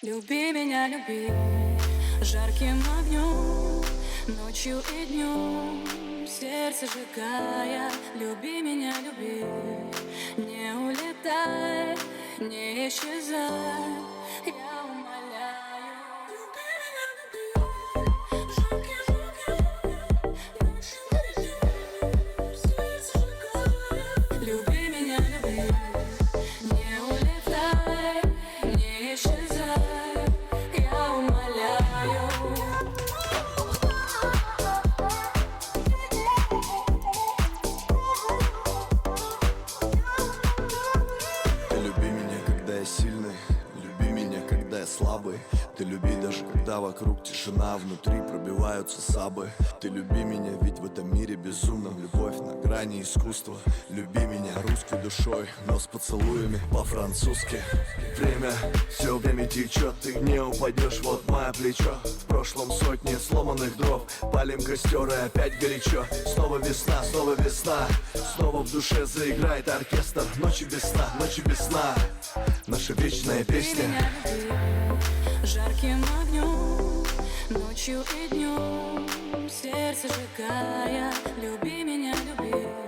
Люби меня, люби жарким огнем, ночью и днем, сердце сжигая. Люби меня, люби, не улетай, не исчезай, я умоляю. Люби меня, люби жарким огнем, ночью и днем, сердце сжигая. Люби меня, люби, не улетай, не исчезай, я умоляю. Ты люби меня, когда я сильный, люби меня, когда я слабый. Ты люби даже когда вокруг тишина, внутри пробиваются сабы. Ты люби меня, ведь в этом мире безумном любовь на грани искусства. Люби меня русской душой, но с поцелуями по-французски. Время, все время течет, ты не упадешь, вот мое плечо. В прошлом сотни сломанных дров, палим костер и опять горячо. Снова весна, снова в душе заиграет оркестр. Ночи без сна, наша вечная песня. Люби меня, люби жарким огнем, ночью и днем, сердце сжигая. Люби меня, люби.